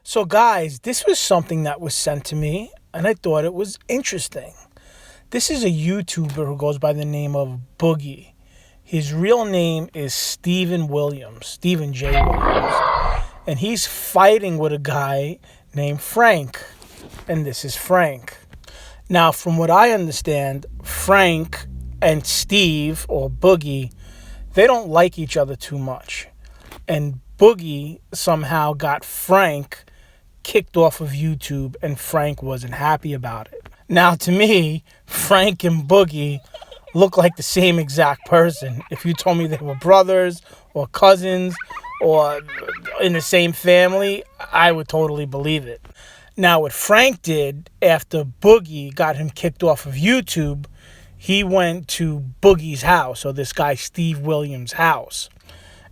So, guys, this was something that was sent to me, and I thought it was interesting. This is a YouTuber who goes by the name of Boogie. His real name is Stephen Williams, Stephen J. Williams. And he's fighting with a guy named Frank. And this is Frank. Now, from what I understand, Frank and Steve, or Boogie, they don't like each other too much. And Boogie somehow got Frank kicked off of YouTube, and Frank wasn't happy about it. Now, to me, Frank and Boogie look like the same exact person. If you told me they were brothers or cousins or in the same family, I would totally believe it. Now, what Frank did after Boogie got him kicked off of YouTube, he went to Boogie's house, or this guy Steve Williams' house.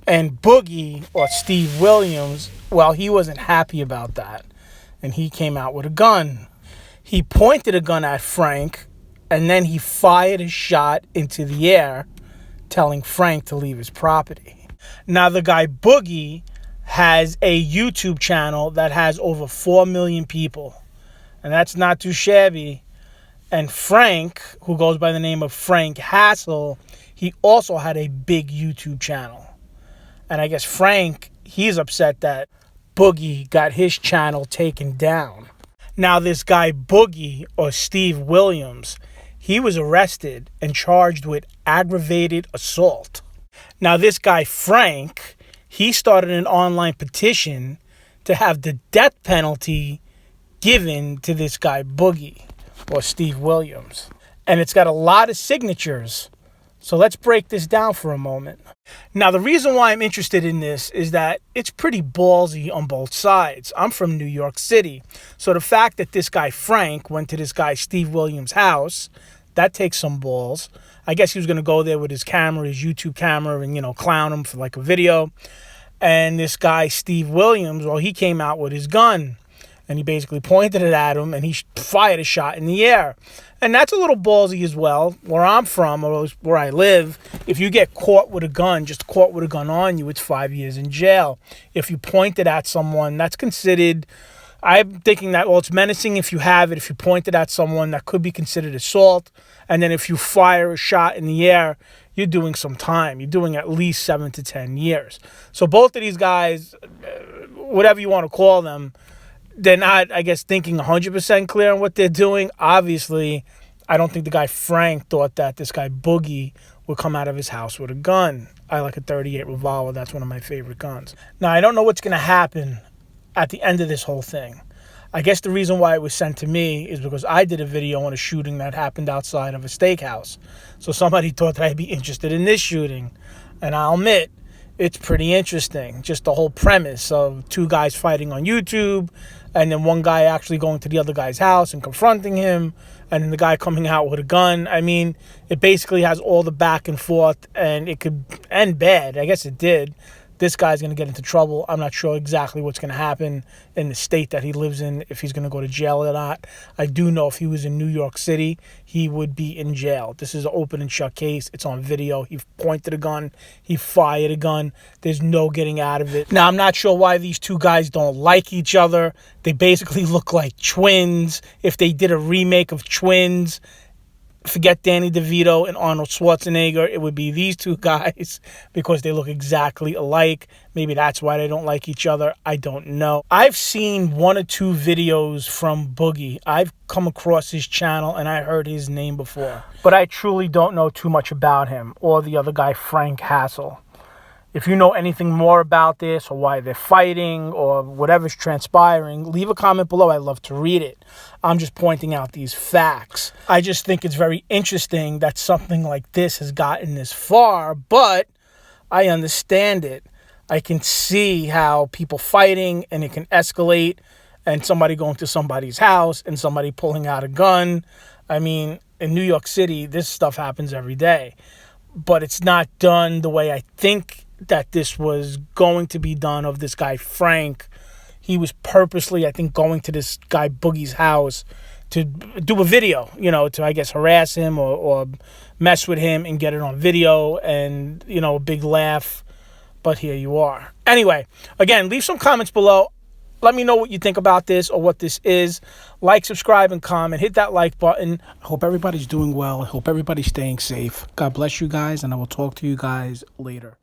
And Boogie, or Steve Williams, well, he wasn't happy about that. And he came out with a gun. He pointed a gun at Frank, and then he fired a shot into the air, telling Frank to leave his property. Now, the guy Boogie has a YouTube channel that has over 4 million people. And that's not too shabby. And Frank, who goes by the name of Frank Hassel, he also had a big YouTube channel. And I guess Frank, he's upset that Boogie got his channel taken down. Now, this guy Boogie, or Steve Williams, he was arrested and charged with aggravated assault. Now, this guy Frank, he started an online petition to have the death penalty given to this guy Boogie, or Steve Williams. And it's got a lot of signatures. So let's break this down for a moment. Now, the reason why I'm interested in this is that it's pretty ballsy on both sides. I'm from New York City. So the fact that this guy Frank went to this guy Steve Williams' house, that takes some balls. I guess he was going to go there with his camera, his YouTube camera, and, clown him for like a video. And this guy Steve Williams, well, he came out with his gun. And he basically pointed it at him, and he fired a shot in the air. And that's a little ballsy as well. Where I'm from, or where I live, if you get caught with a gun, just caught with a gun on you, it's 5 years in jail. If you point it at someone, that's considered, I'm thinking that, well, it's menacing if you have it. If you point it at someone, that could be considered assault. And then if you fire a shot in the air, you're doing some time. You're doing at least 7 to 10 years. So both of these guys, whatever you want to call them, they're not, I guess, thinking 100% clear on what they're doing. Obviously, I don't think the guy Frank thought that this guy Boogie would come out of his house with a gun. I like a .38 revolver. That's one of my favorite guns. Now, I don't know what's going to happen at the end of this whole thing. I guess the reason why it was sent to me is because I did a video on a shooting that happened outside of a steakhouse. So somebody thought that I'd be interested in this shooting. And I'll admit, it's pretty interesting. Just the whole premise of two guys fighting on YouTube, and then one guy actually going to the other guy's house and confronting him, and then the guy coming out with a gun. I mean, it basically has all the back and forth, and it could end bad. I guess it did. This guy's going to get into trouble. I'm not sure exactly what's going to happen in the state that he lives in, if he's going to go to jail or not. I do know if he was in New York City, he would be in jail. This is an open and shut case. It's on video. He pointed a gun. He fired a gun. There's no getting out of it. Now, I'm not sure why these two guys don't like each other. They basically look like twins. If they did a remake of Twins, forget Danny DeVito and Arnold Schwarzenegger, it would be these two guys because they look exactly alike. Maybe that's why they don't like each other. I don't know. I've seen 1 or 2 videos from Boogie. I've come across his channel and I heard his name before. But I truly don't know too much about him or the other guy, Frank Hassel. If you know anything more about this or why they're fighting or whatever's transpiring, leave a comment below. I love to read it. I'm just pointing out these facts. I just think it's very interesting that something like this has gotten this far, but I understand it. I can see how people fighting and it can escalate, and somebody going to somebody's house and somebody pulling out a gun. I mean, in New York City, this stuff happens every day. But it's not done the way I think that this was going to be done of this guy Frank. He was purposely, I think, going to this guy Boogie's house to do a video, to, I guess, harass him or mess with him and get it on video and, a big laugh. But here you are. Anyway, again, leave some comments below. Let me know what you think about this or what this is. Like, subscribe, and comment. Hit that like button. I hope everybody's doing well. I hope everybody's staying safe. God bless you guys, and I will talk to you guys later.